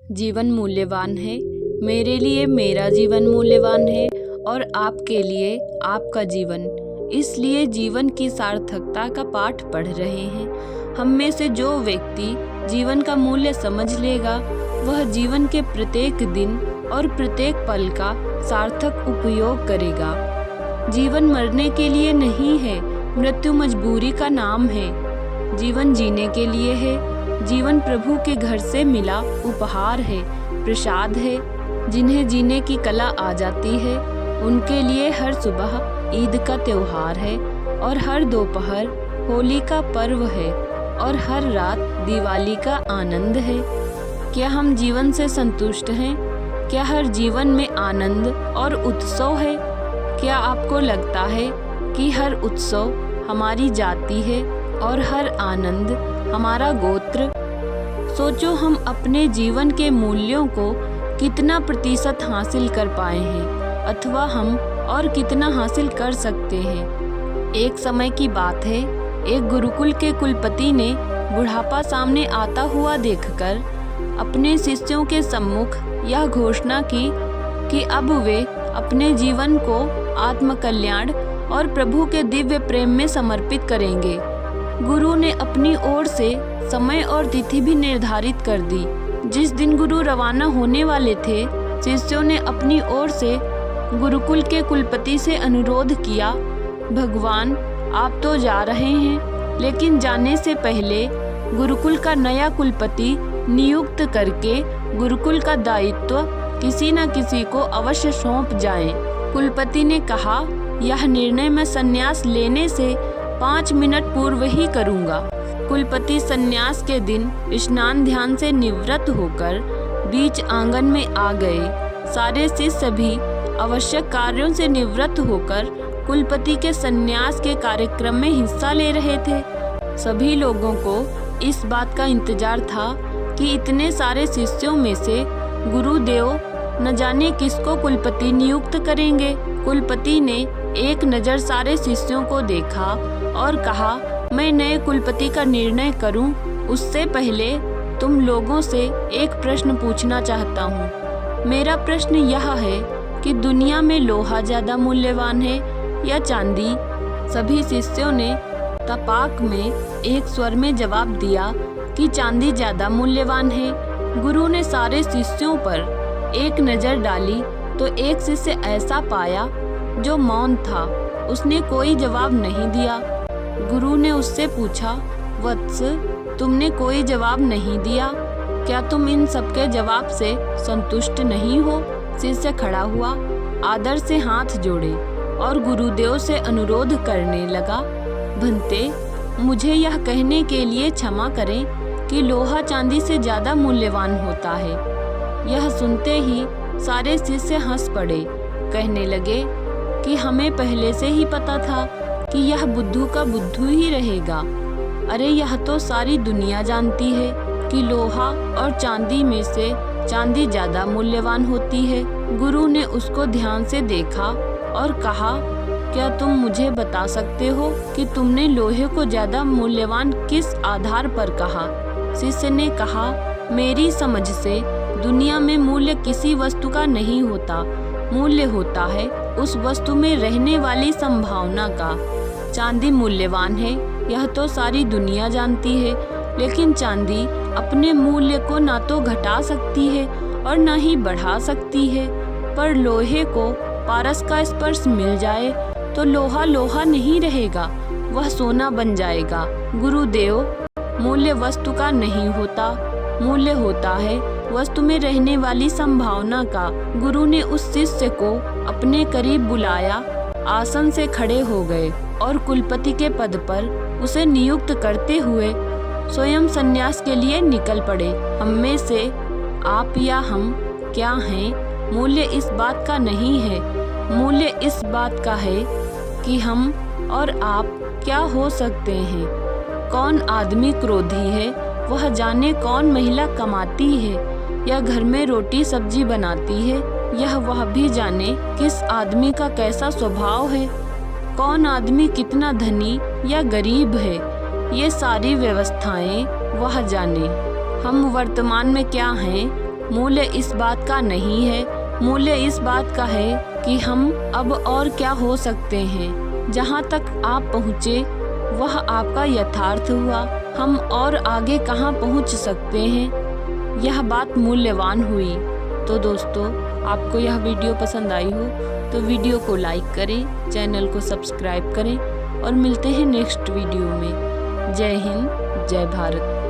जीवन मूल्यवान है, मेरे लिए मेरा जीवन मूल्यवान है और आपके लिए आपका जीवन। इसलिए जीवन की सार्थकता का पाठ पढ़ रहे हैं। हम में से जो व्यक्ति जीवन का मूल्य समझ लेगा, वह जीवन के प्रत्येक दिन और प्रत्येक पल का सार्थक उपयोग करेगा। जीवन मरने के लिए नहीं है, मृत्यु मजबूरी का नाम है। जीवन जीने के लिए है। जीवन प्रभु के घर से मिला उपहार है, प्रसाद है। जिन्हें जीने की कला आ जाती है, उनके लिए हर सुबह ईद का त्योहार है और हर दोपहर होली का पर्व है और हर रात दिवाली का आनंद है। क्या हम जीवन से संतुष्ट हैं? क्या हर जीवन में आनंद और उत्सव है? क्या आपको लगता है कि हर उत्सव हमारी जाति है और हर आनंद हमारा गोत्र? सोचो, हम अपने जीवन के मूल्यों को कितना प्रतिशत हासिल कर पाए हैं अथवा हम और कितना हासिल कर सकते हैं। एक समय की बात है, एक गुरुकुल के कुलपति ने बुढ़ापा सामने आता हुआ देखकर अपने शिष्यों के सम्मुख यह घोषणा की कि अब वे अपने जीवन को आत्मकल्याण और प्रभु के दिव्य प्रेम में समर्पित करेंगे। गुरु ने अपनी ओर से समय और तिथि भी निर्धारित कर दी। जिस दिन गुरु रवाना होने वाले थे, शिष्यों ने अपनी ओर से गुरुकुल के कुलपति से अनुरोध किया, भगवान, आप तो जा रहे हैं, लेकिन जाने से पहले गुरुकुल का नया कुलपति नियुक्त करके गुरुकुल का दायित्व किसी न किसी को अवश्य सौंप जाए। कुलपति ने कहा, यह निर्णय मैं संन्यास लेने से 5 मिनट पूर्व ही करूंगा। कुलपति संन्यास के दिन स्नान ध्यान से निवृत्त होकर बीच आंगन में आ गए। सारे शिष्य भी आवश्यक कार्यों से निवृत्त होकर कुलपति के संन्यास के कार्यक्रम में हिस्सा ले रहे थे। सभी लोगों को इस बात का इंतजार था कि इतने सारे शिष्यों में से गुरुदेव न जाने किसको कुलपति नियुक्त करेंगे। कुलपति ने एक नज़र सारे शिष्यों को देखा और कहा, मैं नए कुलपति का निर्णय करूं, उससे पहले तुम लोगों से एक प्रश्न पूछना चाहता हूं। मेरा प्रश्न यह है कि दुनिया में लोहा ज़्यादा मूल्यवान है या चांदी? सभी शिष्यों ने तपाक में एक स्वर में जवाब दिया कि चांदी ज़्यादा मूल्यवान है। गुरु ने सारे शिष्यों पर एक नज़र डाली तो एक शिष्य ऐसा पाया जो मौन था। उसने कोई जवाब नहीं दिया। गुरु ने उससे पूछा, वत्स, तुमने कोई जवाब नहीं दिया, क्या तुम इन सबके जवाब से संतुष्ट नहीं हो? शिष्य खड़ा हुआ, आदर से हाथ जोड़े और गुरुदेव से अनुरोध करने लगा, भंते, मुझे यह कहने के लिए क्षमा करें कि लोहा चांदी से ज़्यादा मूल्यवान होता है। यह सुनते ही सारे शिष्य हंस पड़े। कहने लगे कि हमें पहले से ही पता था कि यह बुद्धू का बुद्धू ही रहेगा। अरे, यह तो सारी दुनिया जानती है कि लोहा और चांदी में से चांदी ज़्यादा मूल्यवान होती है। गुरु ने उसको ध्यान से देखा और कहा, क्या तुम मुझे बता सकते हो कि तुमने लोहे को ज़्यादा मूल्यवान किस आधार पर कहा? शिष्य ने कहा, मेरी समझ से दुनिया में मूल्य किसी वस्तु का नहीं होता। मूल्य होता है उस वस्तु में रहने वाली संभावना का। चांदी मूल्यवान है, यह तो सारी दुनिया जानती है, लेकिन चांदी अपने मूल्य को ना तो घटा सकती है और ना ही बढ़ा सकती है। पर लोहे को पारस का स्पर्श मिल जाए तो लोहा लोहा नहीं रहेगा, वह सोना बन जाएगा। गुरुदेव, मूल्य वस्तु का नहीं होता, मूल्य होता है वस्तु में रहने वाली संभावना का। गुरु ने उस शिष्य को अपने करीब बुलाया, आसन से खड़े हो गए और कुलपति के पद पर उसे नियुक्त करते हुए स्वयं संन्यास के लिए निकल पड़े। हम में से आप या हम क्या हैं, मूल्य इस बात का नहीं है। मूल्य इस बात का है कि हम और आप क्या हो सकते हैं। कौन आदमी क्रोधी है, वह जाने कौन महिला कमाती है या घर में रोटी सब्जी बनाती है, यह वह भी जाने किस आदमी का कैसा स्वभाव है। कौन आदमी कितना धनी या गरीब है, ये सारी व्यवस्थाएं वह जाने। हम वर्तमान में क्या हैं मूल्य इस बात का नहीं है, मूल्य इस बात का है कि हम अब और क्या हो सकते हैं। जहाँ तक आप पहुँचे वह आपका यथार्थ हुआ, हम और आगे कहाँ पहुँच सकते हैं, यह बात मूल्यवान हुई। तो दोस्तों, आपको यह वीडियो पसंद आई हो तो वीडियो को लाइक करें, चैनल को सब्सक्राइब करें और मिलते हैं नेक्स्ट वीडियो में। जय हिंद, जय भारत।